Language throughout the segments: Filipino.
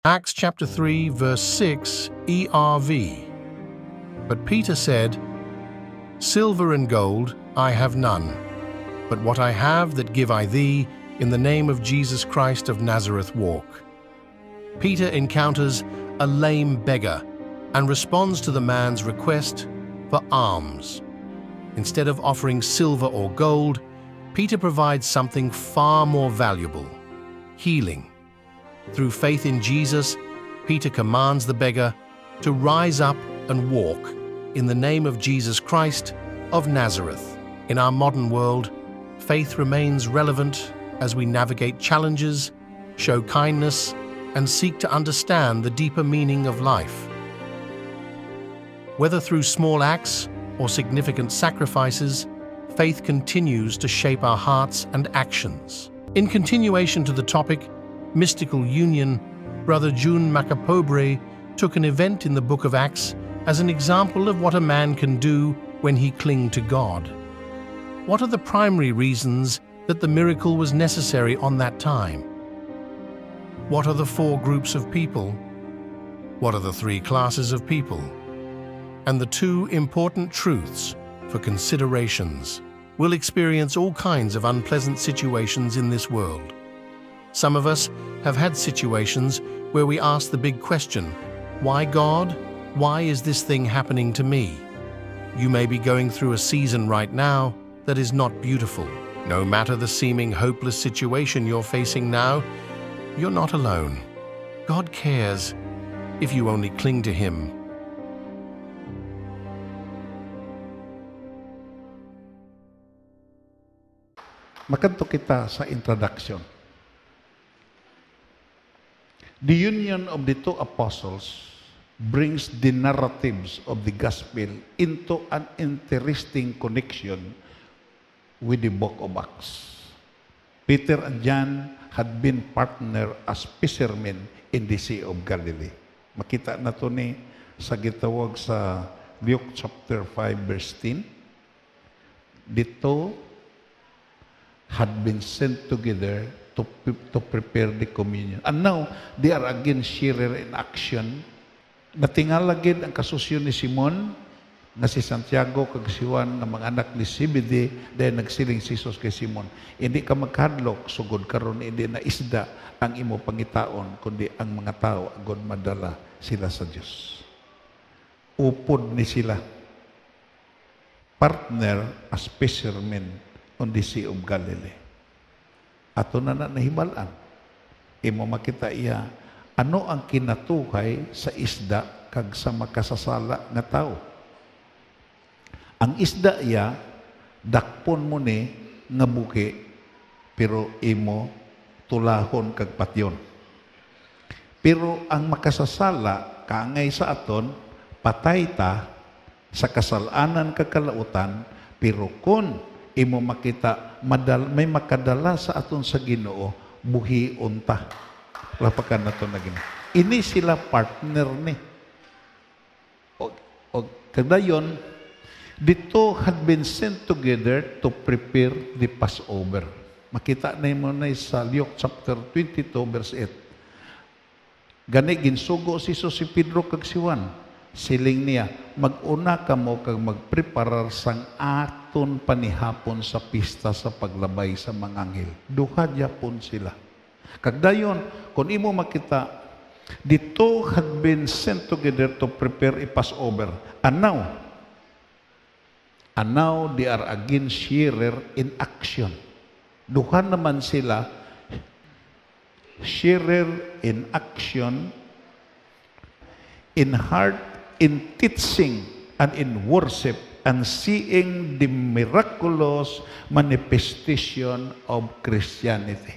Acts chapter 3, verse 6, ERV. But Peter said, Silver and gold I have none, but what I have that give I thee, in the name of Jesus Christ of Nazareth walk. Peter encounters a lame beggar and responds to the man's request for alms. Instead of offering silver or gold, Peter provides something far more valuable: healing. Through faith in Jesus, Peter commands the beggar to rise up and walk in the name of Jesus Christ of Nazareth. In our modern world, faith remains relevant as we navigate challenges, show kindness, and seek to understand the deeper meaning of life. Whether through small acts or significant sacrifices, faith continues to shape our hearts and actions. In continuation to the topic, mystical union, Brother June Macapobre took an event in the book of Acts as an example of what a man can do when he clings to God. What are the primary reasons that the miracle was necessary on that time? What are the 4 groups of people? What are the 3 classes of people? And the 2 important truths for considerations. We'll experience all kinds of unpleasant situations in this world. Some of us have had situations where we ask the big question, why God? Why is this thing happening to me? You may be going through a season right now that is not beautiful. No matter the seeming hopeless situation you're facing now, you're not alone. God cares if you only cling to Him. Makanto kita sa introduction. The union of the 2 apostles brings the narratives of the gospel into an interesting connection with the book of Acts. Peter and John had been partner as fishermen in the Sea of Galilee. Makita na to ni sa gitawag sa Luke chapter 5 verse 10. Dito had been sent together to prepare the communion. And now, they are again sharer in action. Natingala gid ang kasusyon ni Simon, na si Santiago kag si Juan nga mga anak ni Zebedee, dahil nagsiling si Jesus kay Simon. Hindi ka magkadlok, sugod karon hindi na isda ang imo pangitaon, kundi ang mga tao agod madala sila sa Dios. Upod ni sila. Partner as fishermen on the Sea of Galilee. Ato na nahibalan. Imo makita iya, ano ang kinatuhay sa isda kag sa makasasala nga tao. Ang isda iya, dakpon mo ni nga buki, pero imo tulahon kag patyon. Pero ang makasasala, kaangay sa aton, patay ta sa kasalanan kag kalautan, pero kung imo makita, may makadala sa aton sa Ginoo, buhi unta. Lapakan na ito na Ginoo. Ini sila partner ni. O kadayon, dito had been sent together to prepare the Passover. Makita na mo na sa Luke chapter 22 verse 8. Gani ginsugo si Pedro kag si Juan. Siling niya, mag-una ka mo kag magpreparar sang aton panihapon sa pista sa paglabay sa mga anghel. Duha yapon sila. Kagdayon, kung imo makita, dito had been sent together to prepare a Passover. And now they are again sharer in action. Duha naman sila, sharer in action, in heart, in teaching, and in worship, and seeing the miraculous manifestation of Christianity.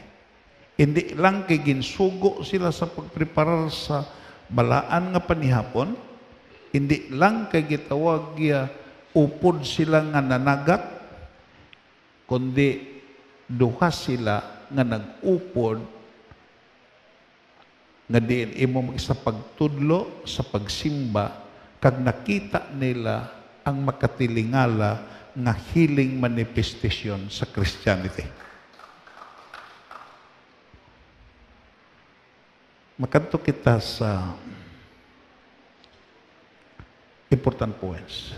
Hindi lang kay ginsugo sila sa pagpreparar sa balaan nga panihapon, hindi lang kay gitawag upod sila nga nanagat, kundi duha sila nga nag-upod nga diin imo sa pagtudlo, sa pagsimba, kag nakita nila ang makatilingala nga healing manifestation sa Christianity. Makanto kita sa important points.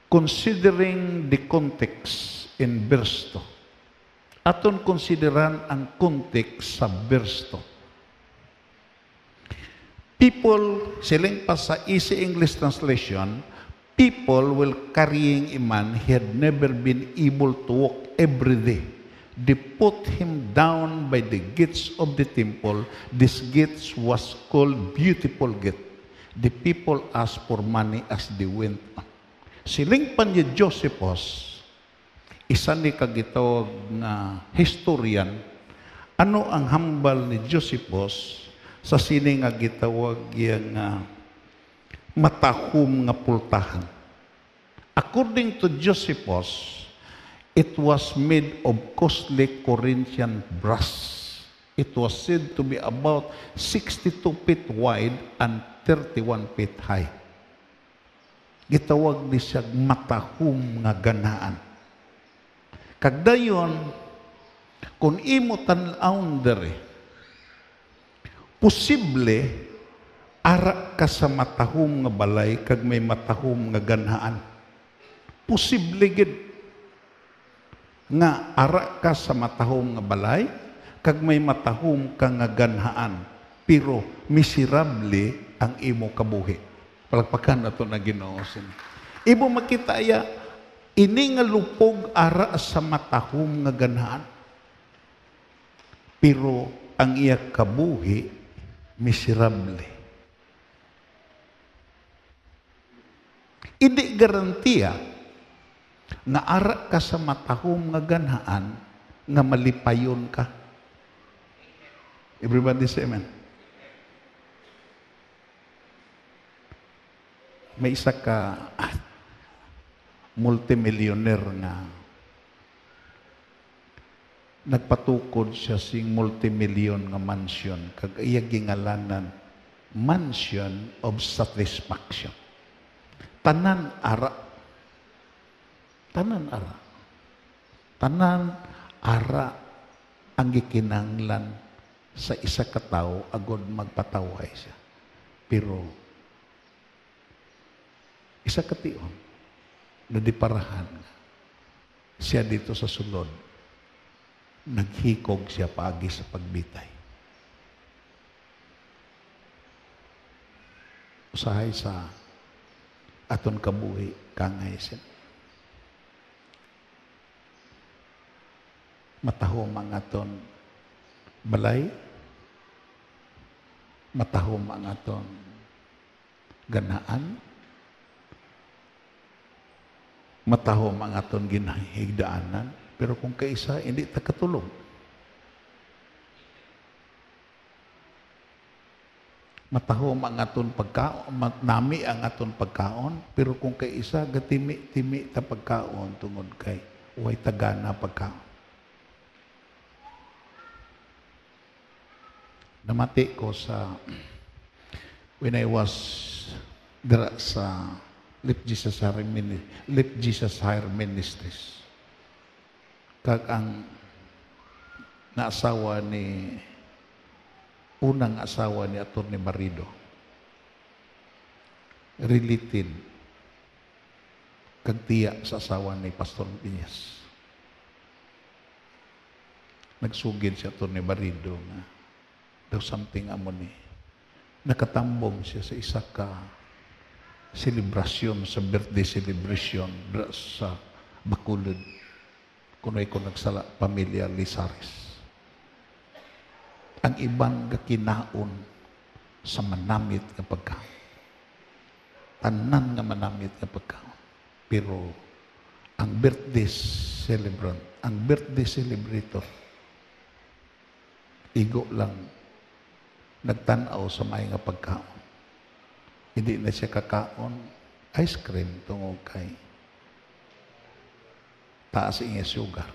Considering the context in verse 2. Aton konsideran ang context sa verse 2. People, siling pa sa easy English translation, people will carrying a man he had never been able to walk every day. They put him down by the gates of the temple. This gates was called Beautiful Gate. The people asked for money as they went on. Siling pa ni Josephus, isa ni kagitawag na historian, ano ang hambal ni Josephus sa sini nga gitawag yang matahom nga pultahan. According to Josephus, it was made of costly Corinthian brass. It was said to be about 62 feet wide and 31 feet high. Gitawag ni siya matahom nga ganaan. Kagdayon, kung imo tan-aon dere, posible ara ka sa matahom nga balay kag may matahom nga ganhaan. Posible gid nga ara ka sa matahom nga balay kag may matahom ka nga ganhaan, pero miserable ang imo kabuhi. Palagpakan na ito na Ginoo. Imo makita ya, ini nga lupog ara sa matahom nga ganhaan. Pero ang iya kabuhi, miserable. Hindi garantiya nga ara ka sa matahom nga ganhaan nga malipayon ka. Everybody say amen. May isa ka multimillionaire nga nagpatukod siya sing multimillion nga mansion kag iya gingalanan Mansion of Satisfaction. Tanan ara ang gikinanglan sa isa ka tawo agod magpataway siya. Pero isa ka tion nadiparahan siya dito sa sulod, naghikog siya paagi sa pagbitay. Usahay sa aton kabuhi kangay siya. Matahom ang aton balay, matahom ang aton ganaan, matahom ang aton ginahigdaanan, pero kung kaisa hindi ta katulong. Matahom ang aton pagkaon, nami ang aton pagkaon, pero kung kaisa gatimi-timi ta pagkaon tungod kay way tagana pagkaon. Namati ko sa when I was dira sa Lift Jesus Higher Ministries. Kag ang naasawa ni unang asawa ni Atty. Marido, related kag tiya sa asawa ni Pastor Piñas. Nagsugid si Atty. Marido nga daw something amo ni nakatambong siya sa isa ka selebrasyon, sa birthday celebration sa Bacolod kunoy ko nagsala pamilya Lizares. Ang ibang kinaon sa manamit nga pagkaon, tanan nga manamit nga pagkaon, pero ang birthday celebrant, ang birthday celebrator igo lang nagtanaw sa may nga pagkaon. Hindi na siya kakaon ice cream tungod kay taas iya sugar.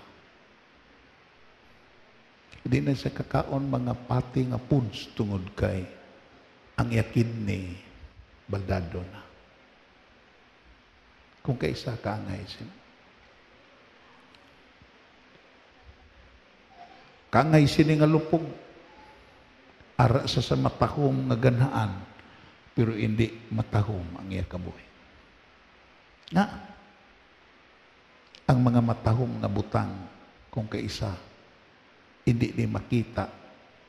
Hindi na siya kakaon mga pati nga foods tungod kay ang iya kidney baldado na. Kung kaisa ka nga isin. Kangay sini nga lupog. Ara sa matahom nga ganhaan, pero hindi matahom ang iya kabuhi. Nga, ang mga matahom nga butang, kung kaisa, hindi ni makita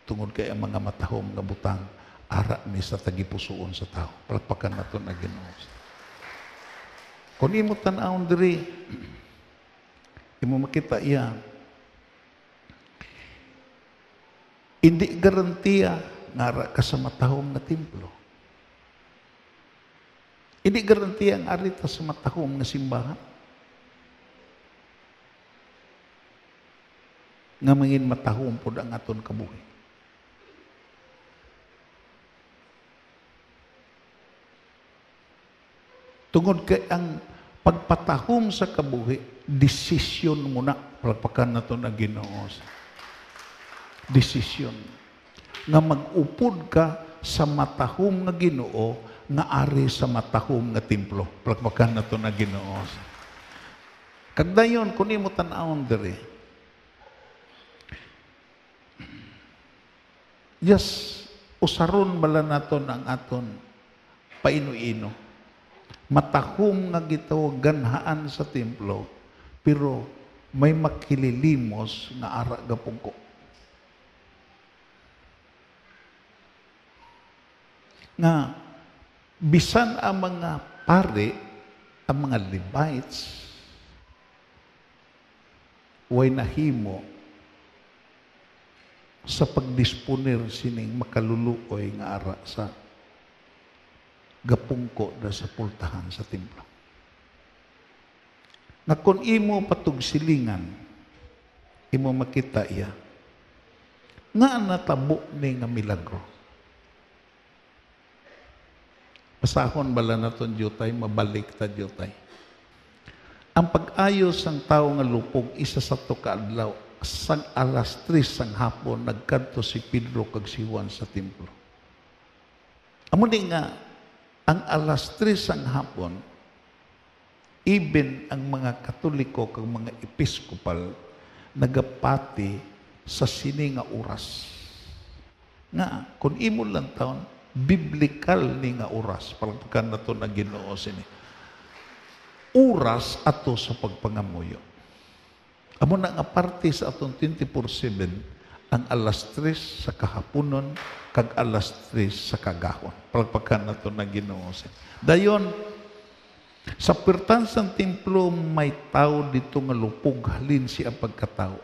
tungod kay ang mga matahom nga butang, ara ni sa tagipusoon sa tao. Palakpakan nato na Ginoo. Kung imo tan-awon diri, imo makita iya, hindi garantiya nga ara ka sa matahom nga templo. Hindi garantiya ang ari ta sa matahom nga simbahan. Nga mangin matahom po ang aton kabuhi. Tungod kay ang pagpatahom sa kabuhi, desisyon mo na. Palakpakan na ito na Ginoo. Desisyon. Nga mag-upod ka sa matahom nga Ginoo, nga ari sa matahom nga templo. Palakpakan na ito na Ginoo. Kagdayon, kung imo tan-awon diri, yes, usaron bala naton ang aton paino-ino. Matahom nga gitawag ganhaan sa templo, pero may makililimos nga ara gapungko. Nga bisan ang mga pare, ang mga Levites, way nahimo sa pagdisponer sining makaluluoy nga ara sa gapungko da sa pultahan sa templo. Nga kung imo patugsilingan, imo makita iya, nga natabo ni nga milagro. Pasahon bala naton jutay, mabalik ta jutay. Ang pag-ayos ng tao nga lupog, isa sa to kaadlaw, sang alas 3 sang hapon, nagkadto si Pedro kag si Juan sa templo. Amo ni nga, ang alas 3 sang hapon, even ang mga Katoliko kag mga Episkopal nagapati sa sini nga oras. Nga, kung imo lang taon, biblikal ni nga oras. Palagpakan na ito na Ginoo sini. Oras ato sa pagpangamuyo. Amo na nga parte sa atong 24/7 ang alas 3 sa kahaponon kag alas 3 sa kagahon. Palagpakan na ito na Ginoo. Dayon, sa puwertan sang templo may tao dito nga lupog halin siya pagkatao.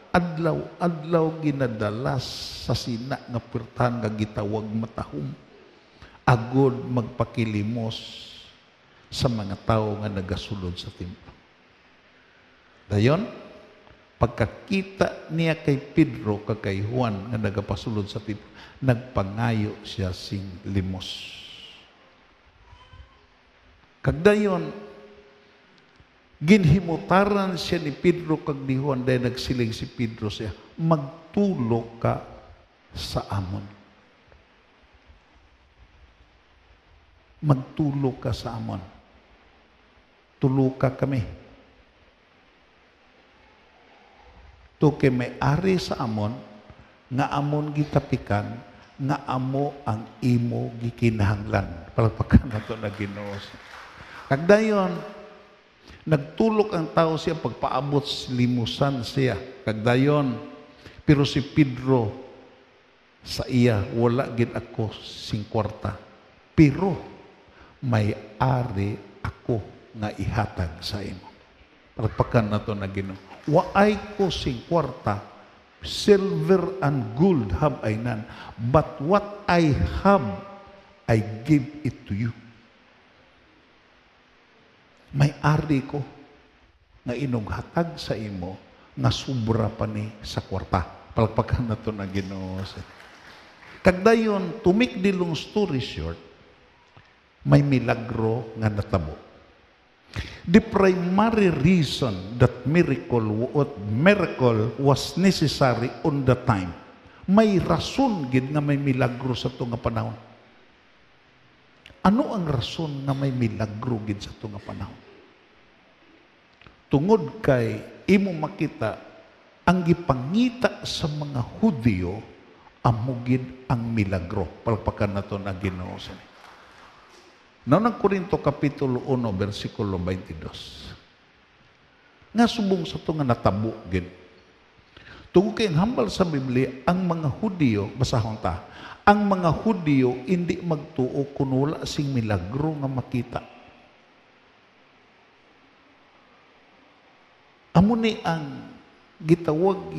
Adlaw ginadalas sa sina nga puwertan nga gitawag matahom. Agod magpakilimos sa mga tao nga nagasulod sa templo. Dayon, pagkakita niya kay Pedro kag kay Juan nga nagapasulod sa templo, nagpangayo siya sing limos. Kagdayon, ginhimutaran siya ni Pedro kag ni Juan dahil nagsiling si Pedro siya, magtulo ka sa amon. Magtulo ka sa amon. Tulo ka kami. To kay may ari sa amon, nga amon gitapikan, nga amo ang imo gikinahanglan. Palagpakan na ito na Ginoo. Kagdayon, nagtulok ang tao siya pagpaabot limusan siya. Kagdayon, pero si Pedro sa iya, wala gid ako sing kwarta. Pero may ari ako nga ihatag sa imo. Palagpakan na ito na Ginoo. Waay ko sing kwarta, silver and gold have I none, but what I have, I give it to you. May ari ko nga inughatag sa imo nga sobra pa ni sa kwarta. Palagpakan na ito na Ginoo. Kagdayon, to make the long story short, may milagro nga natabo. The primary reason that miracle was necessary on the time, may rason gid nga may milagro sa ito nga panahon. Ano ang rason nga may milagro gid sa ito nga panahon? Tungod kay imo makita ang gipangita sa mga Hudyo amugid ang milagro. Palpakan na ito na Ginoo sini. Naunang Korinto Kapitulo 1, versikulo 22. Nga subong sa ito nga natabo gid. Tungkol kayong hambal sa Biblia, ang mga Hudiyo, basahon ta, ang mga Hudiyo hindi magtuo kung wala sing milagro nga makita. Amo ni ang gitawag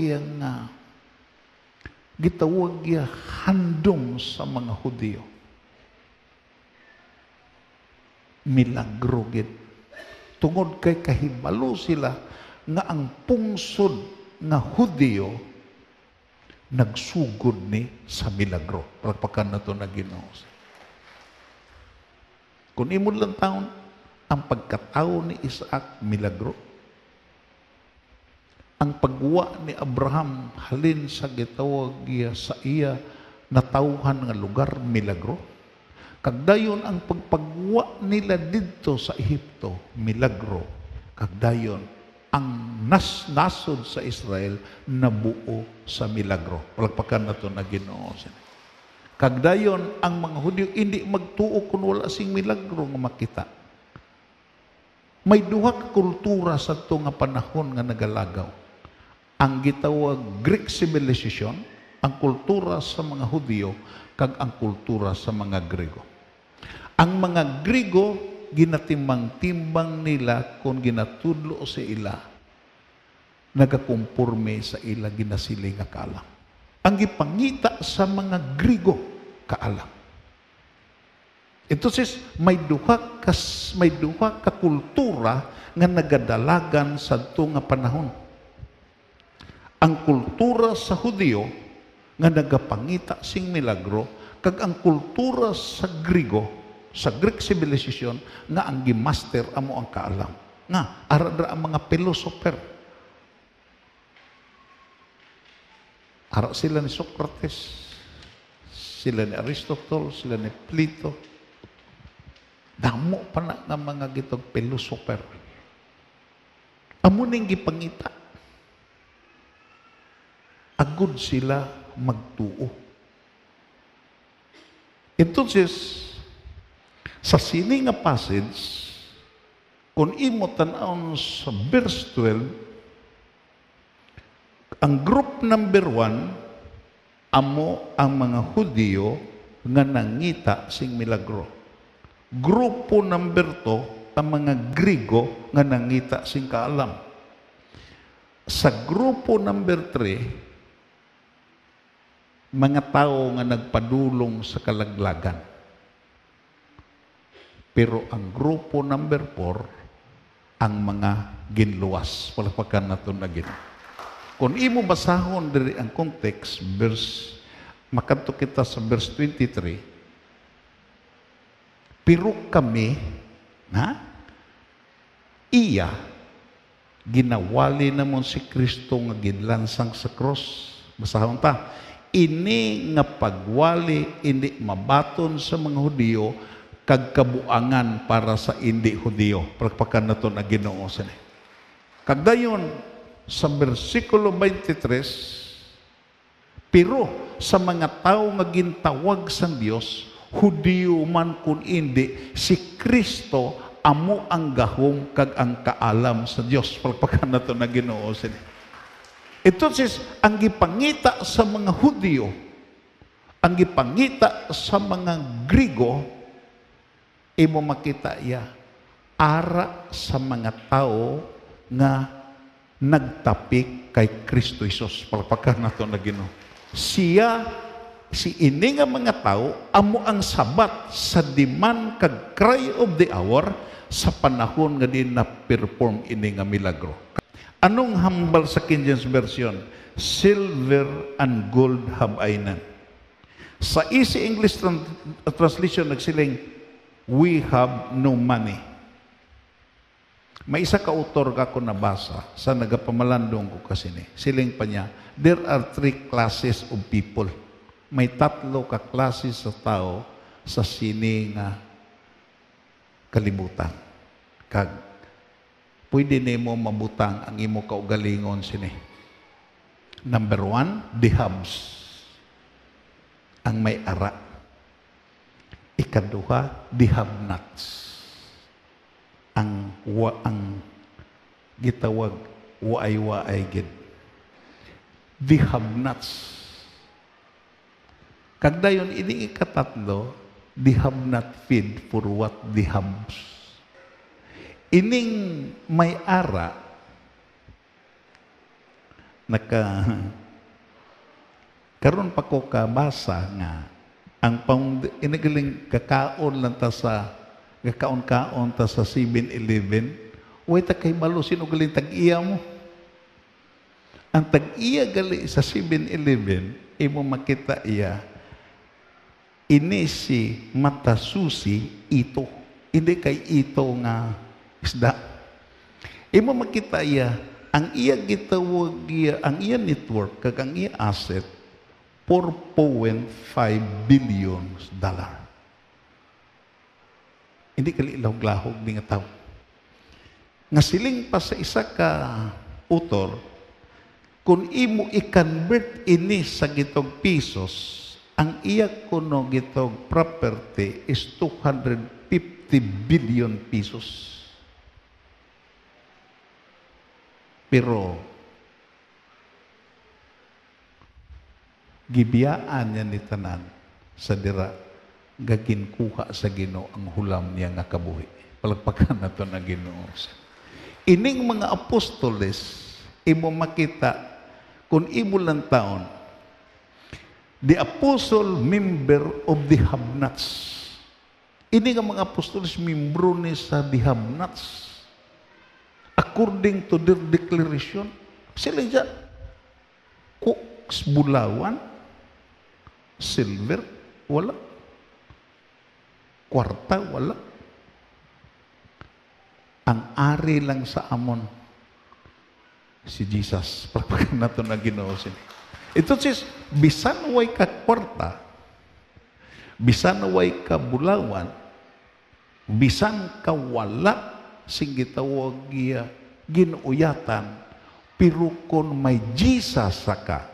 ya handom sa mga Hudiyo. Milagro gid. Tungod kay kahibalo sila nga ang pungsod nga Hudiyo nagsugod ni sa milagro. Pagpakan na ito na Ginoo. Kung imo lang taon, ang pagkatao ni Isaac, milagro. Ang pagwa ni Abraham, halin sa gitawag sa iya natawhan nga lugar, milagro. Kagdayon ang pagpagwa nila dito sa Ehipto, milagro. Kagdayon ang nasod sa Israel nabuo sa milagro. Palagpakan na ito na Ginoo. Kagdayon ang mga Hudyo hindi magtuo kung wala sing milagro nga makita. May duha ka kultura sa ito nga panahon nga nagalagaw. Ang gitawag Greek civilization, ang kultura sa mga Hudyo, kag ang kultura sa mga Grego. Ang mga Grego, ginatimbang-timbang nila kung ginatudlo sa ila, nagakumpurme sa ila ginasiling nga kaalam. Ang gipangita sa mga Grego, kaalam. Entonces, may duha ka kultura nga nagadalagan sa ito nga panahon. Ang kultura sa Hudyo nga nagapangita sing milagro, kag ang kultura sa Grego, sa Greek civilization, nga ang gimaster amo ang kaalam. Nga, ara ang mga philosopher. Ara sila ni Socrates, sila ni Aristotle, sila ni Plato. Damo pa na nga mga gitog philosopher. Amo ning gipangita. Agud sila magtuo. Entonces, sa sini nga passage, kung imo tan-aon sa verse 12, ang group number 1, amo ang mga Hudiyo nga nangita sing milagro. Grupo number 2, ang mga Grigo nga nangita sing kaalam. Sa grupo number 3, mga tao nga nagpadulong sa kalaglagan. Pero ang grupo number 4, ang mga ginluwas. Palakpakan na ito na gino. Kung imo basahon diri ang context, makanto kita sa verse 23, pero kami, iya, ginawali namon si Kristo nga ginlansang sa cross. Basahon ta, ini nga pagwali, hindi mabaton sa mga Hudiyo, kag kabuangan para sa hindi Hudiyo. Palakpakan na ito na Ginoo sini. Kagdayon, sa versikulo 23, pero sa mga tao nga gintawag sa Dios, Hudiyo man kun hindi, si Kristo amo ang gahom kag ang kaalam sa Dios. Palakpakan na ito na Ginoo sini. Entonces, ang gipangita sa mga Hudiyo, ang gipangita sa mga Grigo, imo makita iya ara sa mga tao nga nagtapik kay Kristo Jesus. Palakpakan nato na Ginoo. Si ini nga mga tao amo ang sabat sa demand kag cry of the hour sa panahon nga din na perform ini nga milagro. Anong hambal sa King James Version? Silver and gold have I none. Sa Easy English Translation nagsiling, we have no money. May isa ka autor ka ko nabasa sa nagapamalandong ko kasi ni. Siling pa niya, there are 3 classes of people. May 3 ka klase sa tao sa sini nga kalibutan. Kag pwede nimo mabutang ang imo kaugalingon sini. Number 1, the haves. ang may ara. Ikaduha, the have-nots. Ang gitawag waay-waay gid. The have-nots. Kagdayon ini ikatatlo, the have-not feed for what the haves. Ining may ara karon pa ko kabasa nga ang inigaling kakaon lang ta sa kakaon-kaon ta sa 7-Eleven, way ta kay malusin og galing tag-iya mo. Ang tag-iya gali sa 7-Eleven, imo makita iya ini si mata susi ito. Hindi kay ito nga isda. Imo makita iya ang iya gitawag iya, ang iya network kag ang iya asset $4.5 billion. Hindi kalilaw-lahog ni nga tao. Nga siling pa sa isa ka author, kung imo i-convert ini sa gitog pesos, ang iya kuno gitog property is 250 billion pesos. Pero gibiyaan niya ni tanan sa dira gaginkuha sa Ginoo ang hulam niya nga kabuhi. Palagpakan nato na Ginoo. Ining mga apostoles imo makita kung imo lang taon the apostle member of the have-nots. Ini nga mga apostoles membro ni sa the have-nots. According to their declaration, sila dyan, bulawan, silver, wala. Kwarta, wala. Ang ari lang sa amon, si Jesus. Pagpakan na ito na Ginoo sila. Ito says, bisan way ka kwarta, bisan way ka bulawan, bisan ka wala, sing gitawag iya ginuyatan, pero kung may Jesus ka,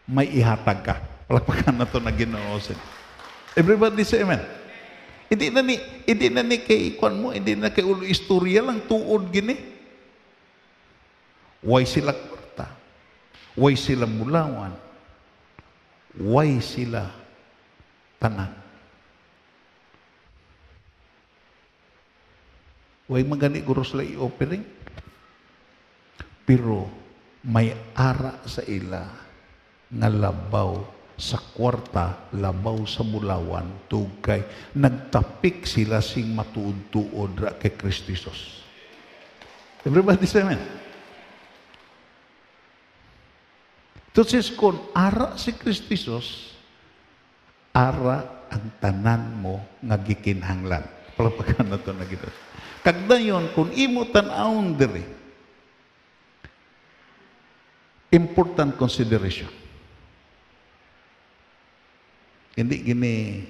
may ihatag ka. Palagpakan na ito na Ginoo sila. Everybody say amen. Hindi na ni kay ikwan mo, hindi na kay ulo istorya lang tuod gini. Way sila kwarta, way sila bulawan, way sila tanan. Way magani guro sila i-offering. Pero may ara sa ila nga labaw sa kwarta, labaw sa bulawan, tugkay nagtapik sila sing matuod-tuod ra kay Kristo Jesus. Everybody say amen. Entonces, kung ara si Kristo Jesus, ara ang tanan mo nga gikinhanglan. Palapakan na ito na gito. Kagdayon, kung imo tan-awon diri, important consideration. Hindi gini,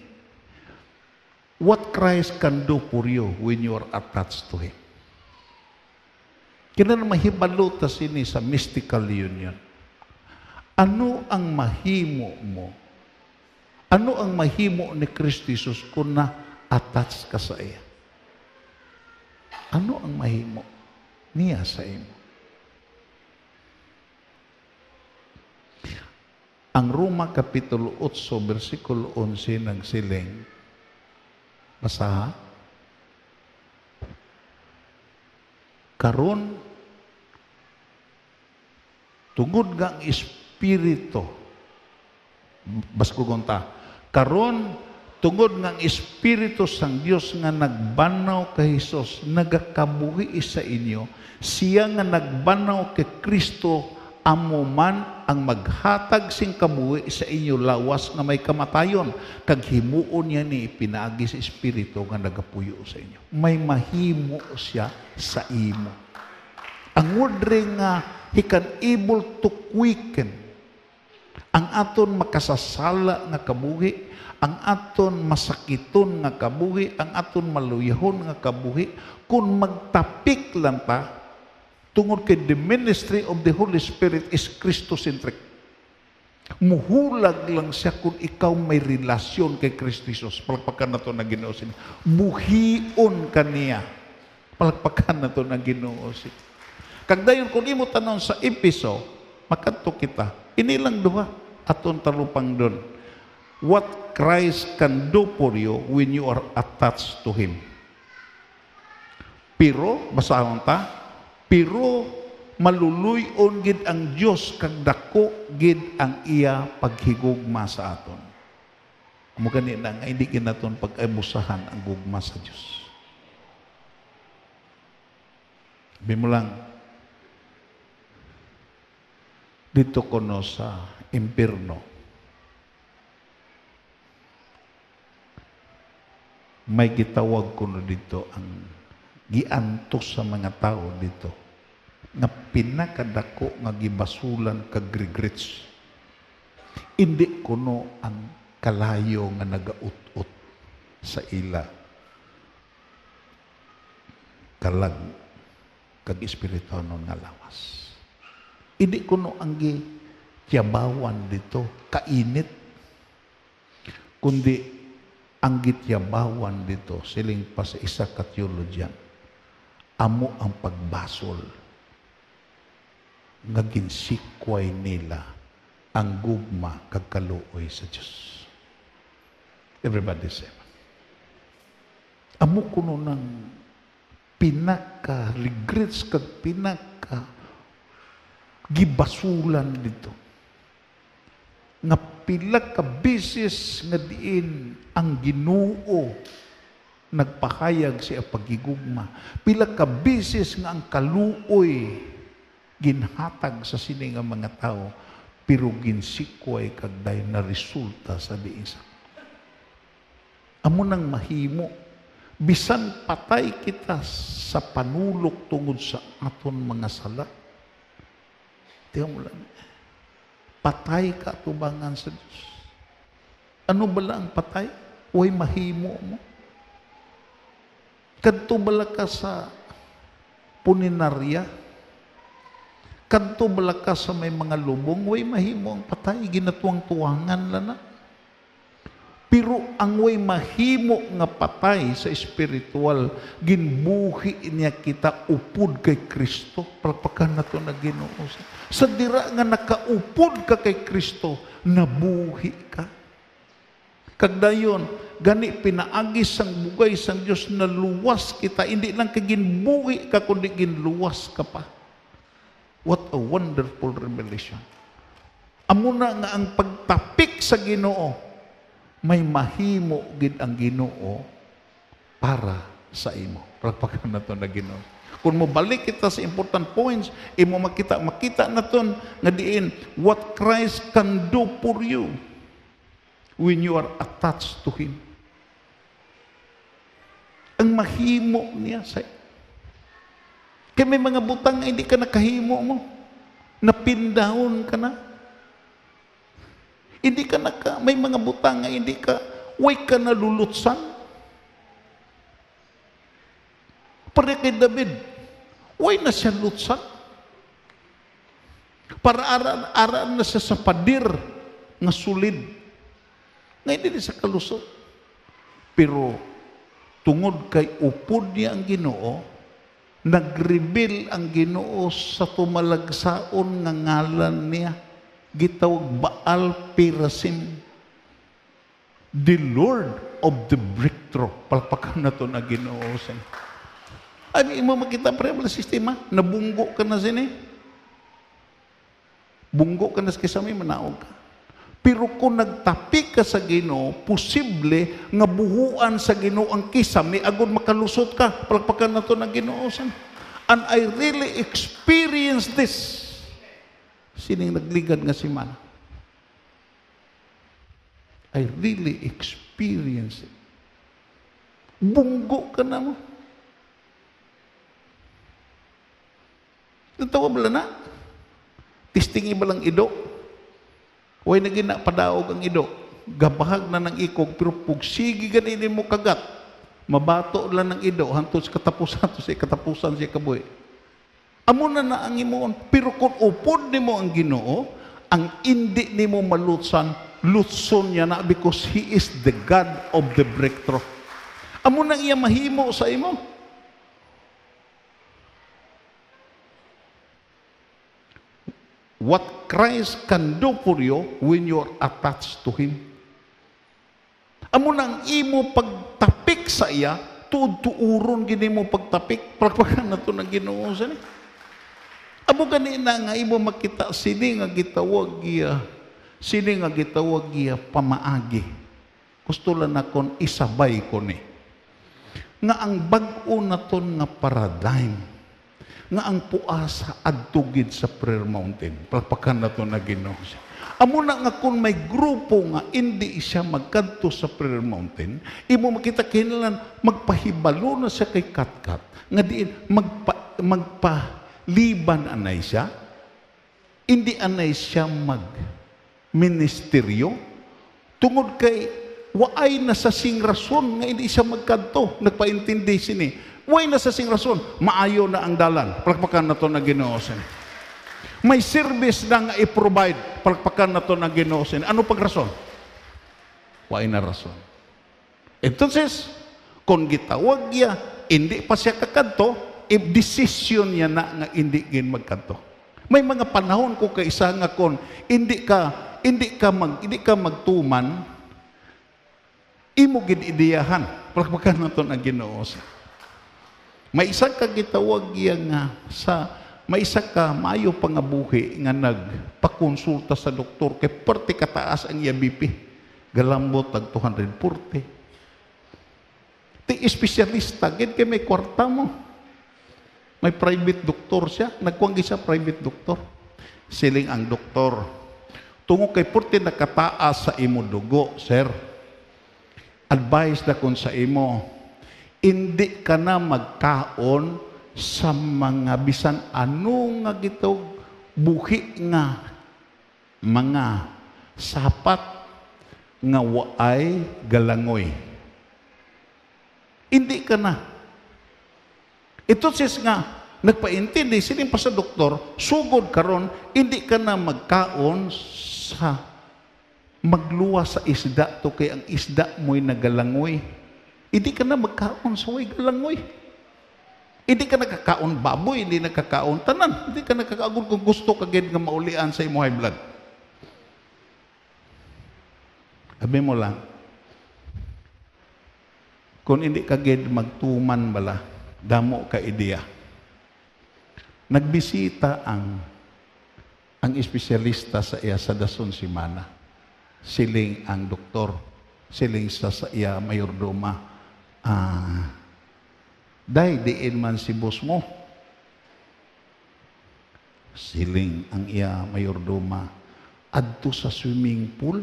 what Christ can do for you when you are attached to Him. Kina na mahibalo ta sini sa mystical union. Ano ang mahimo mo? Ano ang mahimo ni Kristo Jesus kung na-attach ka sa iya? Ano ang mahimo niya sa imo? Ang Roma Kapitulo 8, versikulo 11 nagsiling, basaha, karon tungod nga ang Espiritu, basko gonta, karon tungod nga ang Espiritu sang Dios nga nagbanaw kay Hesus, nagakabuhi sa inyo, siya nga nagbanaw kay Kristo, amo man ang maghatag sing kabuhi sa inyo lawas nga may kamatayon, kag himuon niya ni pinaagi sa Espiritu nga nagapuyo sa inyo. May mahimo siya sa imo. Ang word nga, He can able to quicken ang aton makasasala nga kabuhi, ang aton masakiton nga kabuhi, ang aton maluyahon nga kabuhi, kung magtapik lang ta, tungod kay the ministry of the Holy Spirit is Christocentric. Muhulag lang siya kung ikaw may relasyon kay Kristo Jesus. Palakpakan na to na Ginoo sin. Buhion ka niya. Palakpakan na to na Ginoo sin. Kag dayon kung imo tanon sa Episo, makadto kita. Inilang duha aton talupang doon. What Christ can do for you when you are attached to Him. Pero, basahon ta, pero maluluyon gid ang Dios kag dako gid ang iya paghigugma sa aton. Amo gani na nga hindi ginaton pag-abusahan ang gugma sa Dios. Bimo lang dito kono sa impierno. May gitawag kuno dito ang giantos sa mga tao dito nga pinakadako nga gibasulan kag regrets. Hindi kuno ang kalayo nga nagaut-ut sa ila kalag kag espiritu nga lawas. Hindi kuno ang gityabawan dito kainit, kundi ang gityabawan dito siling pa sa isa ka theologian, amo ang pagbasol nga ginsikway nila ang gugma kag kaluoy sa Dios. Everybody say, amo kuno ng pinaka regrets kag pinaka gibasulan dito nga pila ka beses nga diin ang Ginoo nagpahayag siya pagigugma. Pila ka beses nga ang kaluoy ginhatag sa sini nga mga tao, pero ginsikway kag day na resulta sa diisa. Amo nang mahimo, bisan patay kita sa panulok tungod sa aton mga sala. Tingnan mo lang, patay ka tubangan sa Diyos. Ano bala ang patay? Huwag mahimo mo. Kadto bala ka sa puninarya? Kadto bala ka sa may mga lubong? Huwag mahimo ang patay. Ginatuang-tuwangan lang na. Pero ang way mahimo nga patay sa espiritual, ginbuhi niya kita upod kay Kristo. Palpakan na ito na Ginoo. Sa dira nga nakaupod ka kay Kristo, nabuhi ka. Kagdayon, gani pinaagis ang bugay sang Dios na luwas kita. Hindi lang ka ginbuhi ka, kundi ginluwas ka pa. What a wonderful revelation. Amo na nga ang pagtapik sa Ginoo, may mahimo gid ang Ginoo para sa imo. Palpakan na ito na Ginoo. Kung mobalik kita sa important points, imo makita naton nga diin what Christ can do for you when you are attached to Him. Ang mahimo niya sa kaya may mga butang na hindi ka nakahimo mo. Napindahon ka na. Hindi ka may mga butang na hindi ka, way ka nalulutsan. Para kay David, way na siya lutsan. Para aran na siya sa padir nga sulid. Ngayon din sa kalusot. Pero tungod kay upod niya ang Ginoo, nag-reveal ang Ginoo sa tumalagsaon nga ngalan niya. Gitawag Baal Perasim, the Lord of the breakthrough. Palpakan na ito na Ginoo. Ay, mo makita pa rin sistema, nabunggo ka na sini. Bunggo ka na sa kisami, manaog ka. Pero kung nagtapi ka sa Ginoo, posible nga buhuan sa Ginoo ang kisami, agad makalusot ka. Palpakan na ito na Ginoo. And I really experienced this. Sining nagligad nga si man. I really experience it. Bunggo ka na mo. Natawa ba na? Tistingi ba lang ido? Huwag na ginapadaog ang ido. Gabahag na ng ikog, pero pugsigi ganinin mo kagat. Mabato lang ng ido, hantod sa katapusan siya kaboy. Amo na ang imoon. Pero kung upod ni mo ang Ginoo, ang hindi nimo malutsan, lutson niya na because He is the God of the breakthrough. Amo nang iya mahimo sa imo. What Christ can do for you when you are attached to Him. Amo nang imo pagtapik sa iya, tuuron gini mo pagtapik, palakpakan na ito ng Ginoo sa ni. Amo ganina nga imo makita, sini nga gitawag iya pamaagi. Gusto lang akong isabay ko ni. Nga ang bag-o na ton nga paradigm, nga ang puasa adtugid sa prayer mountain. Palakpakan na ito na Ginoo. Amo na nga kung may grupo nga hindi siya magkanto sa prayer mountain, imo makita kinahanglan magpahibalo na siya kay Katkat, nga diin magpaliban anay siya, hindi anay siya mag-ministeryo, tungod kay waay na sa sing rason nga hindi siya magkanto. Nagpaintindi sini. Waay na sa sing rason, maayo na ang dalan. Palakpakan na ito na Ginoo. May service na nga i-provide. Palakpakan na ito na Ginoo. Ano pag rason? Waay na rason. Entonces, kung gitawag niya, hindi pa siya kakanto, i-decision niya na nga hindi gin magkanto. May mga panahon ko kaisa nga kung hindi ka magtuman, imo gid ideyahan. Palakpakan na ito na Ginoo. May isa ka gitawag nga may isa ka maayo pangabuhi nga nagpakonsulta sa doktor kay perti kataas ang iya BP. Galambot tag 240. Ti espesyalista gid kay may kwarta mo. May private doktor siya, nagkuanggi siya private doktor. Siling ang doktor, tungo kay perti nakataas sa imo dugo, sir. Advice na kun sa imo, hindi ka na magkaon sa mga bisan ano nga gitog buhi nga mga sapat nga waay galangoy. Hindi ka na. Ito sis nga, nagpaintindi, siling pa sa doktor, sugod karon hindi ka na magkaon sa magluwa sa isda to kay ang isda mo'y nagalangoy. Hindi ka na magkaon sa way galangoy. Hindi ka nakakaon baboy, hindi nakakaon tanan. Hindi ka nakakaon kung gusto ka gid nga maulian sa imo high blood. Sabi mo lang, kung hindi ka gid magtuman bala, damo ka ideya. Nagbisita ang espesyalista sa iya sa dason simana. Siling ang doktor, siling sa iya mayordoma. Day, diin man si boss mo. Siling ang iya mayordoma, adto sa swimming pool.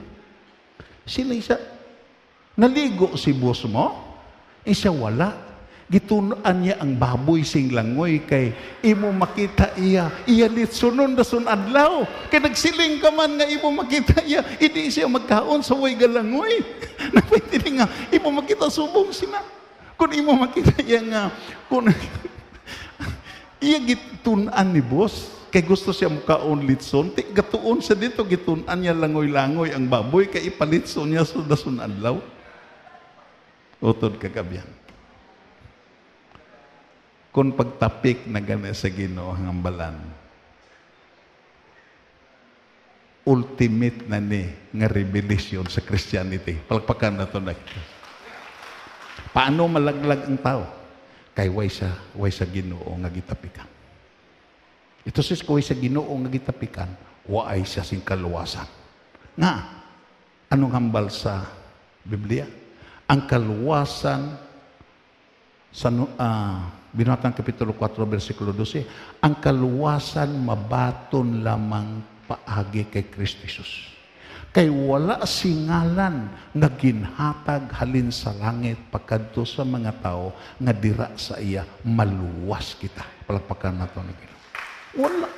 Siling siya, naligo si boss mo, siya wala. Gitunan niya ang baboy sing langoy kay imo makita iya litsunon dason adlaw. Kay nagsiling ka man nga imo makita iya, hindi siya magkaon sa way galangoy. Napitili nga, imo makita subong sina. Kung imo makita iya nga, kung iya gitunan ni boss, kay gusto siya mukaon litson, gatuon sa dito, gitunan niya langoy-langoy ang baboy, kay ipalitson niya sa dason adlaw. Utod kagabyan. Kung pagtapik na gana sa Ginoo ang ambalan, ultimate na ni nga revelation sa Christianity. Palakpakan na ito na. Paano malaglag ang tao? Kay way sa Ginoo nga gitapikan. Ito sis ko way sa Ginoo nga gitapikan, waay siya sing kaluwasan. Nga, anong hambal sa Biblia? Ang kaluwasan sa Binuhatan Kapitulo 4, versikulo 12, ang kaluwasan mabaton lamang paagi kay Kristo Jesus. Kay wala singalan nga ginhatag halin sa langit pagkadto sa mga tao nga dira sa iya maluwas kita. Palakpakan nato ni Ginoo. Wala.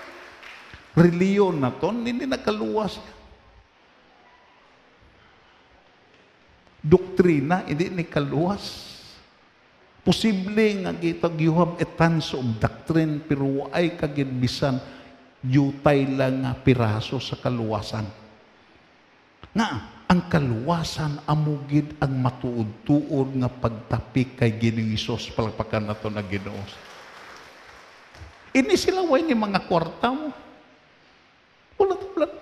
Reliyon naton hindi nakaluwas. Doktrina hindi ni kaluwas. Posible nga gitag you have a tons of doctrine pero ay kagid bisan Yutay lang nga piraso sa kaluwasan. Nga, ang kaluwasan amugid ang matuod-tuod nga pagtapik kay Gining Hesus, palagpakan na to na Ginoo. Ini sila way ni mga kwarta mo. Ulat-ulat.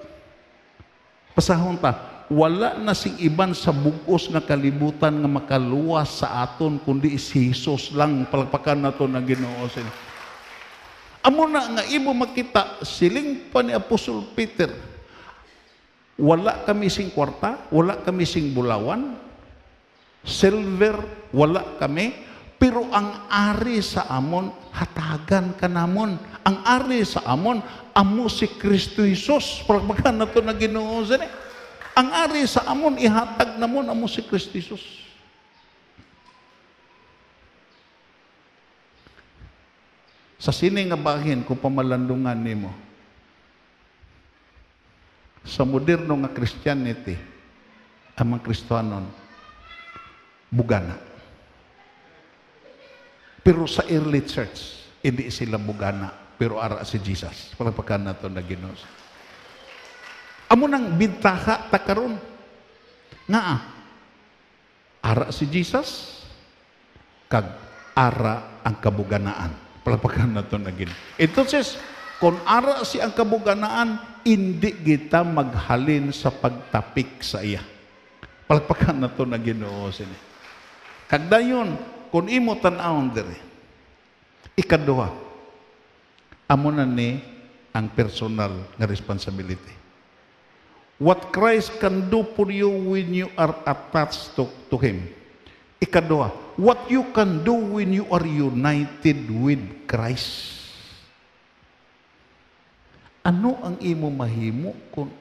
Pasahon ta, wala na sing iban sa bugos nga kalibutan nga makaluwas sa aton kundi si Hesus lang, palagpakan na to na Ginoo. Amo na nga imo makita siling pa ni Apostol Peter. Wala kami sing kwarta, wala kami sing bulawan, silver, wala kami, pero ang ari sa amon, hatagan ka namon. Ang ari sa amon, amo si Kristo Jesus. Palagpakan na to na Ginoo. Ang ari sa amon, ihatag namon, amo si Kristo Jesus. Sa sini nga bahin kung pamalandungan nimo, sa moderno nga Christianity, ang mga Kristiyanon, bugana. Pero sa early church, hindi sila bugana, pero ara si Jesus. Palagpakan na ito na Ginoo. Amo nang bintaha takaron. Nga, ara si Jesus, kag ara ang kabuganaan. Palagpakan na ito na Ginoo. Entonces, kung ara si ang kabuganaan, hindi kita maghalin sa pagtapik sa iya. Palagpakan na ito na Ginoo. Kagda yun, kung imo tanawon diri, ikaduha, amo na ni ang personal na responsibility. What Christ can do for you when you are attached to Him. Ikaduha, what you can do when you are united with Christ. Ano ang imo mahimo kung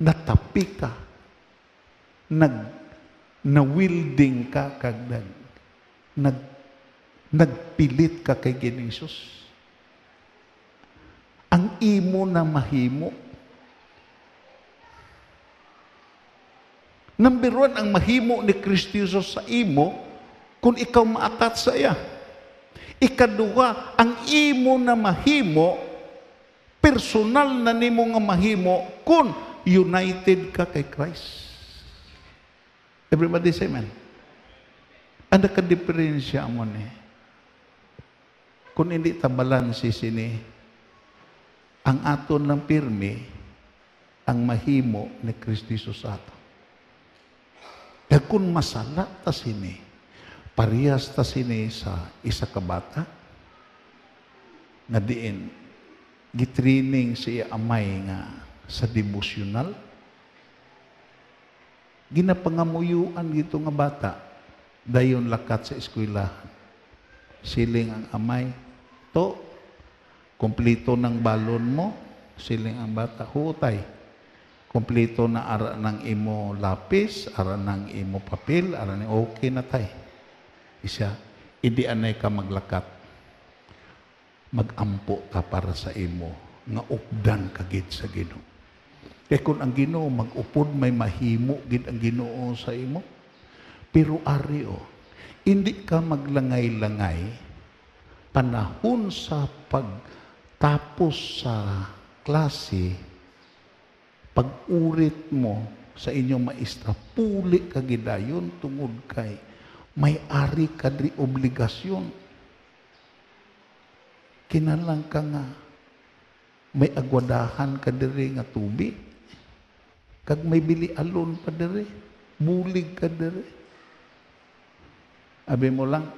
natapi ka, na-wielding ka, kag nagpilit ka kay Gining Hesus? Ang imo na mahimo. Number one, ang mahimo ni Kristo Jesus sa imo, kung ikaw maatat sa iya. Ikaduha, ang imo na mahimo, personal na nimo nga mahimo, kung united ka kay Christ. Everybody say amen. Ano ka diferensya mo ni? Kung hindi tabalan sini, ang aton ng pirmi, ang mahimo ni Kristo Jesus sa ato. Kaya kung masala ta sini, parehas ta sini sa isa ka bata, nga diin, gitraining siya amay nga sa devotional, ginapangamuyuan gito nga bata, dayon lakat sa eskwelahan. Siling ang amay, to, kumplito ng balon mo, siling ang bata, hutay. Kumplito na ara ng imo lapis, ara ng imo papel, ara ng okay na tay. Isa, hindi anay ka maglakat. Magampo ta para sa imo, nga updan kagid sa Ginoo. Kaya kung ang Ginoo mag-upod, may mahimo gid ang Ginoo sa imo. Pero ari hindi ka maglangay-langay panahon sa pagtapos sa klase. Pag-urit mo sa inyong maestra, puli ka gidayon tungod kay may ari ka di obligasyon. Kinalang ka nga may agwadahan ka diri nga tubig, kag may bili alon pa diri, bulig ka diri. Abi mo lang,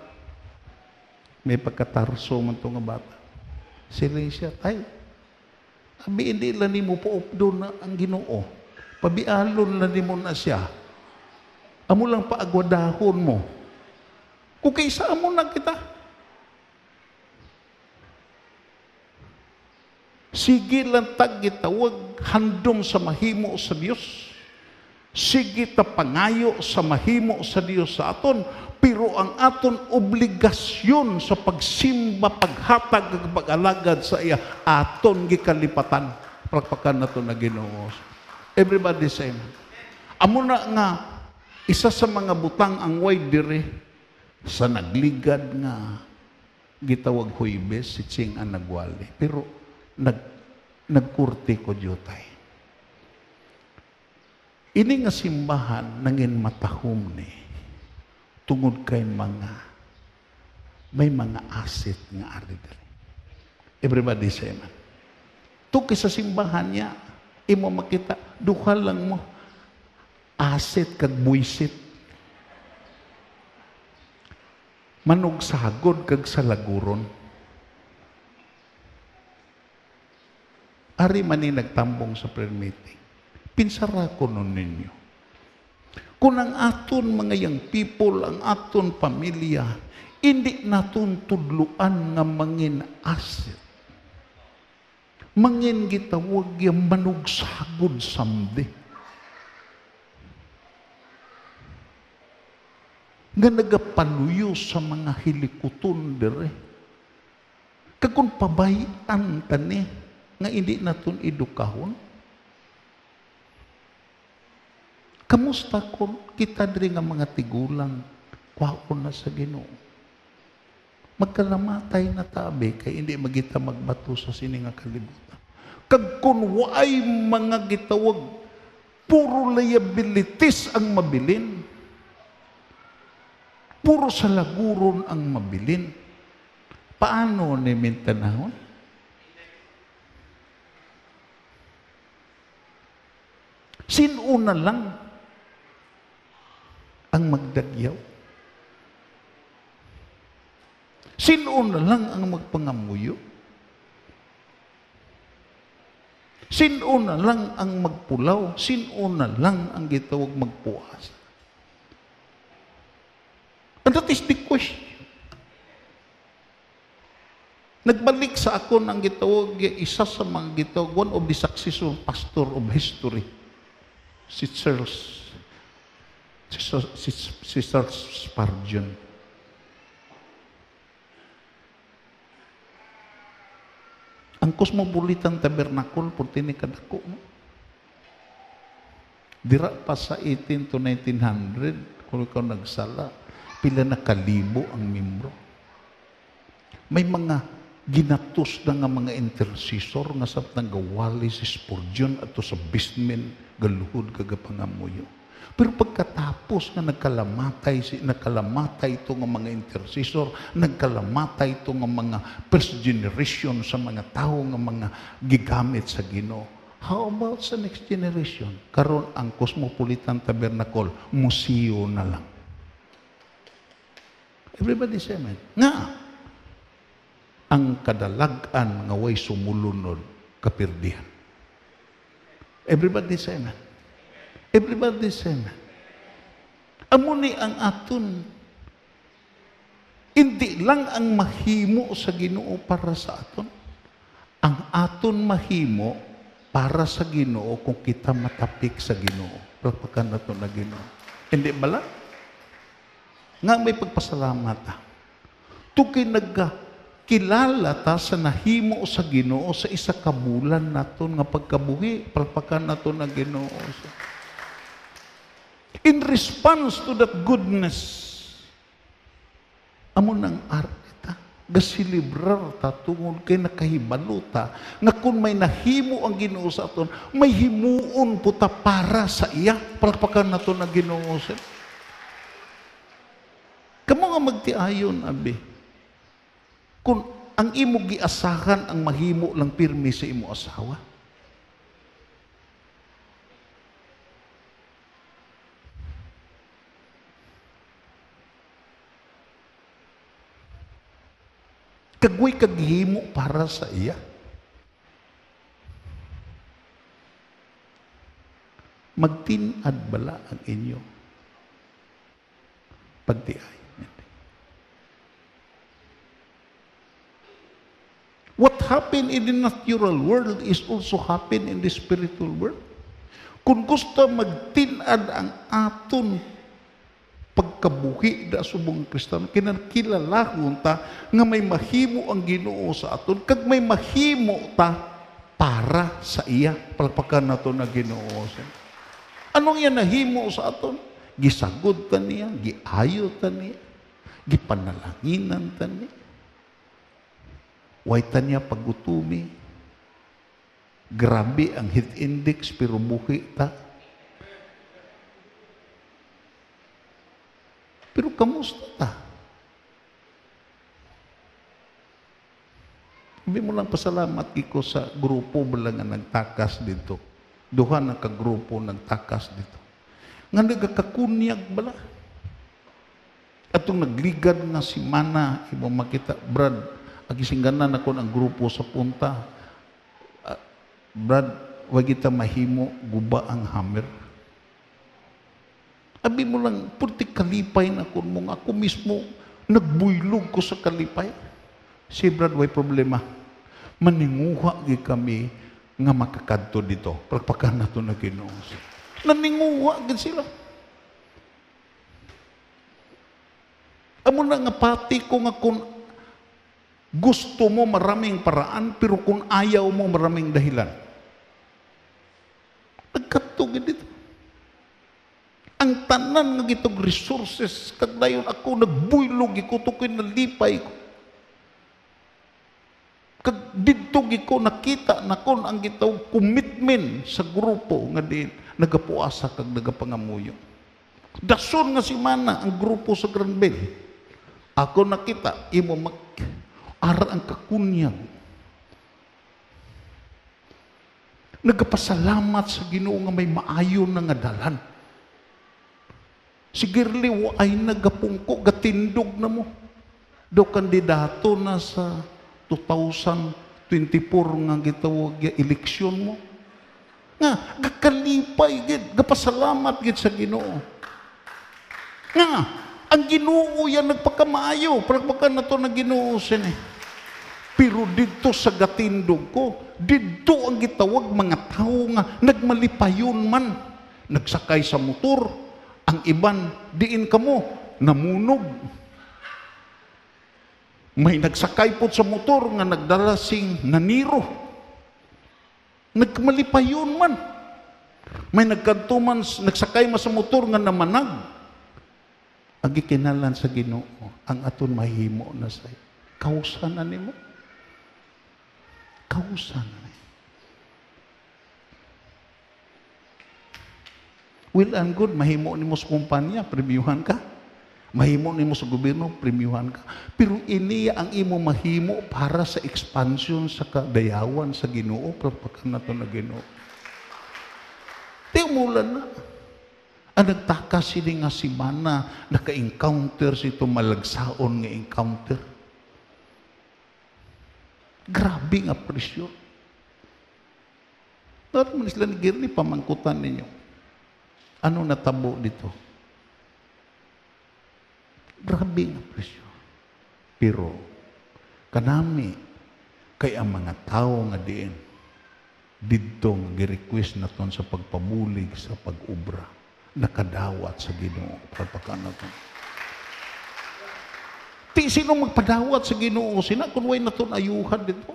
may pagkatarso man to nga bata. Siling siya, tay, abi hindi lang ni mo po updo na ang Ginoo. Pabialon lang ni mo na siya. Amo lang paagwadahon mo. Kung kaysa amo na kita. Sige lang tagitawag handom sa mahimo sa Dios. Sige ta pangayo sa mahimo sa Dios sa aton. Pero ang aton obligasyon sa pagsimba, paghatag, pag-alagad sa iya, aton gikalipatan. Palakpakan na ito na Ginoo. Everybody say, amo na nga, isa sa mga butang ang way dire, sa nagligad nga, gitawag Huwebes, si Ching ang nagwali. Pero, nag nagkurti ko jutay. Ini nga simbahan nangin matahom ni tungod kay may mga asset nga ari diri. Everybody say man. Tuki sa simbahan niya, imo makita, duha lang mo asset kag buisit. Manog sagod kag salaguron. Ari man ni nagtambong sa prayer meeting. Pinsara ko nun ninyo. Kung ang aton mga young people, ang aton pamilya, hindi naton tudluan nga mangin asset. Mangin gitawag yung manog sagod someday. Nga nagapaluyo sa mga hilikuton dire. Kung pabayan tani, nga hindi naton edukahon. Kamusta kung kita dire nga mga tigulang, kwaon na sa Ginoo? Magkalamatay na tabi, kay hindi magita magbato sa sini nga kalibutan. Kag kung waay mga gitawag, puro liabilities ang mabilin. Puro sa laguron ang mabilin. Paano ni mintanahon? Sino na lang ang magdagyaw? Sino na lang ang magpangamuyo? Sino na lang ang magpulaw? Sino na lang ang gitawag magpuas? And that is the question. Nagbalik sa ako ng gitawag, isa sa mga gitawag, one of the successful pastor of history, si Charles Spurgeon. Ang Cosmopolitan Tabernacle, punti ni kadako mo. Dira pa sa 18 to 1900, kung ikaw nagsala, pila na kalibo ang membro. May mga ginatos na nga mga intercessor nga sa gawali si Spurgeon ato sa basement galuhod kagapangamuyo. Pero pagkatapos nga nagkalamatay ito nga mga intercessor, nagkalamatay ito nga mga first generation sa mga tao nga mga gigamit sa Ginoo. How about sa next generation? Karon ang Cosmopolitan Tabernacle, museo na lang. Everybody say amen. Nga, ang kadalagan nga way sumulunod kapirdihan. Everybody say amen. Everybody say amen. Amo ni ang aton, hindi lang ang mahimo sa Ginoo para sa aton. Ang aton mahimo para sa Ginoo kung kita matapik sa Ginoo. Pagpakan nato na Ginoo. Hindi bala? Nga may pagpasalamat ta. Tuki nagkilala ta sa nahimo sa Ginoo sa isa ka bulan naton nga pagkabuhi, palpakan nato na Ginoo. In response to that goodness, amo nang arita, gasilibrar ta tungod kay nakahibalo ta nga kung may nahimo ang Ginoo sa aton, may himuon po ta para sa iya, palpakan nato na Ginoo. Kamo nga magtiayon, abi. Kung ang imo giasahan ang mahimo lang pirmi sa imo asawa. Kagway kaghimo para sa iya. Magtinad bala ang inyo pagtiay. What happened in the natural world is also happen in the spiritual world. Kung gusto magtinad ang aton pagkabuhi da subong Kristiyano, kinakilala ta nga may mahimo ang Ginoo sa aton, kag may mahimo ta para sa iya, palpakan nato na Ginoo. Anong yan nahimo sa aton? Gisagod ta niya, giayo ta niya, gipanalanginan ta niya. Way ta niya pagutumi, Grabe ang heat index pero buhi ta. Pero kamusta ta? Hindi mo lang pasalamat iko sa grupo bala nga nagtakas dito. Duha na ka grupo nagtakas dito. Nga nagkakakunyag bala. Atong nagligad nga si Mana, imo makita, Brad, agisingganan ako ang grupo sa punta. Brad, wag kita mahimo, guba ang hammer. Abi mo lang, purti kalipay na ko mong ako mismo, nagbuylog ko sa kalipay. Si Brad, way problema. Maninguha gi kami nga makakadto dito. Pagpakan na ito na Ginoo. Naninguha gid sila. Amo na nga pati ko nga kung gusto mo maraming paraan, pero kung ayaw mo maraming dahilan. Nagkatugid dito. Ang tanan nga gitong resources, kag dayon ako nagbuylog, ikutukoy na lipay ko. Kag dito ko nakita na kon ang gitaw commitment sa grupo nga din nagapuasa kag nagapangamuyo. Dason nga si Mana ang grupo sa Granville. Ako nakita imo ara ang kakunyag. Nagapasalamat sa Ginoo nga may maayo na nga dalan. Sigirli ay nagapungko gatindog na mo. Do kandidato na sa 2024 nga gitawag eleksyon mo. Nga gakalipay gid, gapasalamat gid sa Ginoo. Nga ang Ginoo yan nagpakamaayo, pagpaka na to na Ginoo sini. Pero dito sa gatindog ko, dito ang gitawag mga tao nga nagmalipayon man, nagsakay sa motor, ang iban diin kamo namunog. May nagsakay po sa motor nga nagdala sing naniro. Nagmalipayon man. May nagkantuman, nagsakay man sa motor nga namanag. Ang gikinalan sa Ginoo, ang aton mahimo na sa kausa na nimo. Kausa na nimo. Well and good, mahimo nimo sa kumpanya, premiuhan ka. Mahimo nimo sa gobyerno, premiuhan ka. Pero ini ang imo mahimo para sa expansion sa kadayawan sa Ginoo, pagpakan nato na Ginoo. Timulan na. Ang nagtakas sila nga si Mana, naka-encounter si ito malagsaon nga encounter. Grabe nga presyo. Dapat man sila ni Girly, pamangkutan ninyo. Ano natabo dito? Grabe nga presyo. Pero, kanami, kay ang mga tao nga diin, dito nga gi-request na ton sa pagpabulig, sa pag-ubra, nakadawat sa Ginoo. Pagpakaan na ton. Ti sino magpadawat sa Ginoo? Sina kung way na ton ayuhan dito?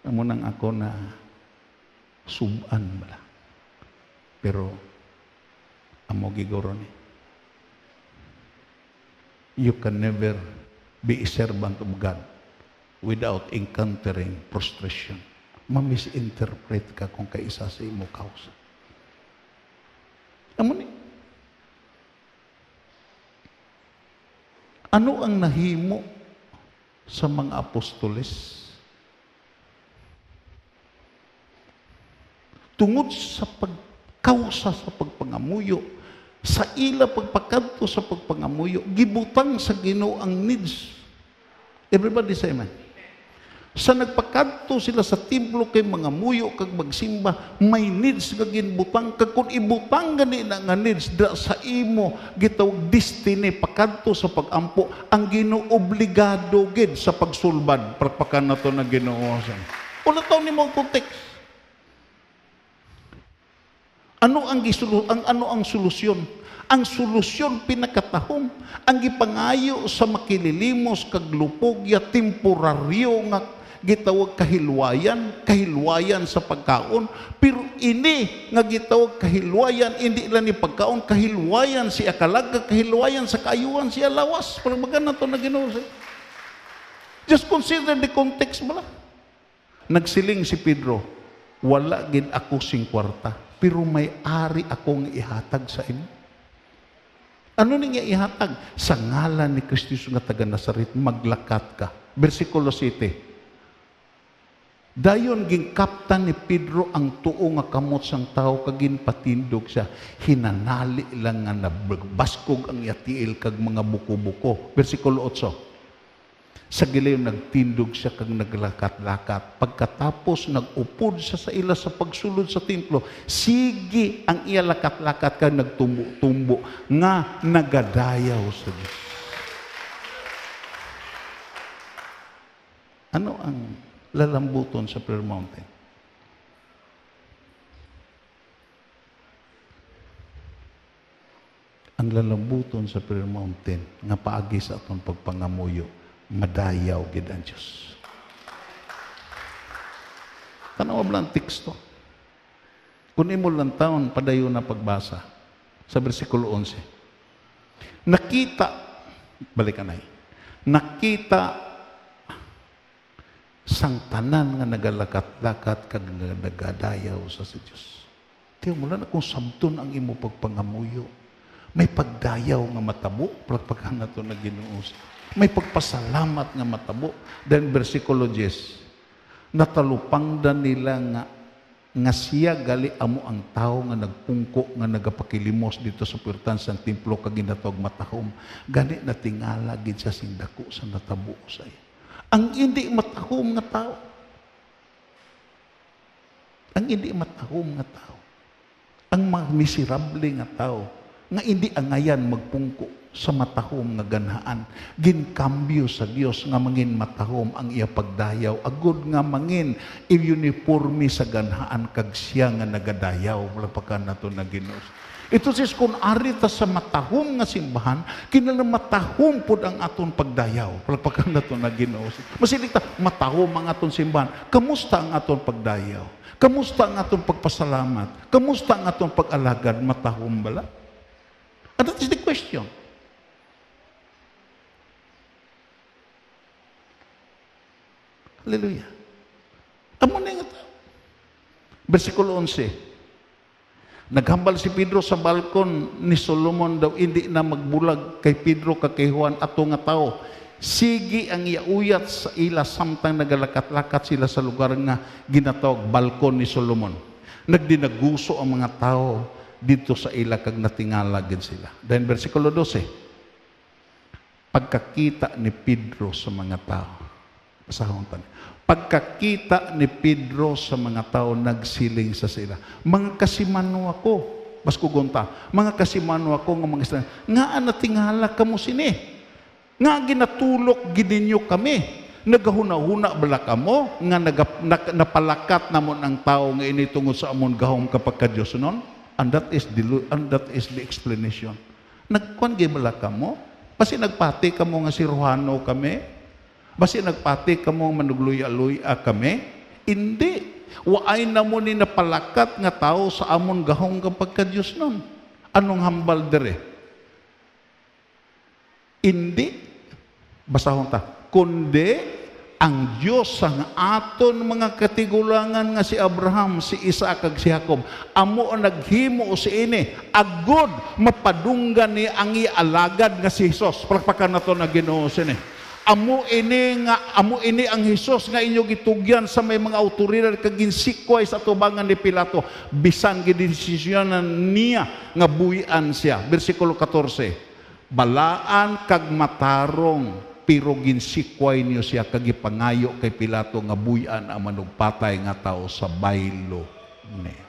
Amo nang ako na suban bala. Pero amo giguro ni. You can never be a servant of God without encountering frustration. Ma-misinterpret ka kung kaisa sa imo kausa. Amo ni. Ano ang nahimo sa mga apostoles? Tungod sa pagkausa sa pagpangamuyo, sa ila pagpakanto sa pagpangamuyo, gibutang sa Ginoo ang needs. Everybody say amen. Sa nagpakanto sila sa templo kay mga muyo kag magsimba, may needs nga ginbutang kag kun ibutang gani na nga needs da sa imo gitawag destiny pakanto sa pagampo, ang Ginoo obligado gid sa pagsulbad. Pagpakan nato na Ginoo. Wala taw nimo context. Ano ang solusyon? Ang solusyon pinakatahom ang gipangayo sa makililimos kag lupog ya temporaryo nga gitawag kahilwayan sa pagkaon, pero ini nga gitawag kahilwayan, hindi lang ni pagkaon, kahilwayan si akalag, kahilwayan sa kaayuhan siya lawas. Parang maganda to na Ginoo. Just consider the context mo lang. Nagsiling si Pedro, wala gid ako sing kwarta, pero may ari akong ihatag sa imo. Ano niya ihatag? Sa ngalan ni Kristo nga taga Nazaret, maglakat ka. Versikulo 7. Dayon gingkaptan ni Pedro ang tuo nga kamot sang tao kagin patindog siya. Hinanali lang nga nabaskog ang yatiil kag mga buko-buko. Versikulo 8. Sa gilayon nagtindog siya kag naglakat-lakat. Pagkatapos nagupod siya sa ila sa pagsulod sa templo, sige ang iya lakat-lakat kag nagtumbo-tumbo nga nagadayaw sa Diyos. Ano ang lalambuton sa prayer mountain? Ang lalambuton sa prayer mountain nga paagi sa atong pagpangamuyo, madayaw gid ang Diyos. Tanaw lang teksto. Kung imo lang taon, padayon na pagbasa. Sa versikulo 11. Balikan ay. Nakita sang tanan nga nagalakat-lakat kag nagadayaw sa si Diyos. Tiyo mo lang kung sabton ang imo pagpangamuyo. May pagdayaw nga matabo, pagpagkan na ito na Ginoo. May pagpasalamat nga matabo. Then versikulo 10, natalupang dan nila nga siya gali amo ang tao nga nagpungko nga nagapakilimos dito sa puertan sa templo kag ginatawag matahom. Gani na tingala gid sa sindako sa natabo sa iya. Ang hindi matahom nga tao. Ang hindi matahom nga tao. Ang mga miserable nga tao nga hindi angayan magpungko sa matahom nga ganhaan. Ginkambyo sa Dios nga mangin matahom ang iya pagdayaw. Agud nga mangin uniforme sa ganhaan kag siya nga nagadayaw. Wala pa ka na ito na Ginoo. Ito sis kung arita sa matahom nga simbahan, kinala matahom pod ang aton pagdayaw. Wala pa ka na ito na Ginoo. Masilig ta, matahom ang aton simbahan. Kamusta ang aton pagdayaw? Kamusta ang aton pagpasalamat? Kamusta ang aton pag-alagad? Matahom bala? And that is the question. Hallelujah. Amo na nga tao. Versikulo 11. Naghambal si Pedro sa balkon ni Solomon daw hindi na magbulag kay Pedro kay Juan ato nga tao. Sige ang iauyat sa ila samtang nagalakat-lakat sila sa lugar nga ginatawag balkon ni Solomon. Nagdinaguso ang mga tao dito sa ila kag natingala gid sila. Then versikulo 12. Pagkakita ni Pedro sa mga tao. Pasahon tan. Pagkakita ni Pedro sa mga tao, nagsiling sa sila. Mga kasimano ako. Basko gunta. Mga kasimano ako nga mga isla. Nga natingala kamo sini. Nga ginatulok gininyo kami. Nagahuna-huna bala kamo nga napalakat namon ang tao nga ini tungod sa amon gahom kapag ka-Dios non. And that is the explanation. Nagkuan gyud bala kamo? Basi nagpati kamo nga si Rohano kami? Basi nagpati kamo manugluya-luya kami? Hindi. Waay na mo ni napalakat nga tao sa amon gahong kapag ka-Diyos nun. Anong hambal dere? Hindi. Basahon ta. Kundi ang Diyos ang aton mga katigulangan nga si Abraham, si Isaac, kag si Jacob. Amo ang naghimo si ini. Agod mapadunggan ni ang ialagad nga si Jesus. Palakpakan na to na Ginoo sini. Amo ini ang Hesus nga inyo gitugyan sa may mga awtoridad kag ginsikway sa tubangan ni Pilato bisan gidesisyonan niya nga buhian siya. Bersikulo 14. Balaan kag matarong pero ginsikway niyo siya kag ipangayo kay Pilato nga buhian ang manugpatay nga tao sa baylo ni.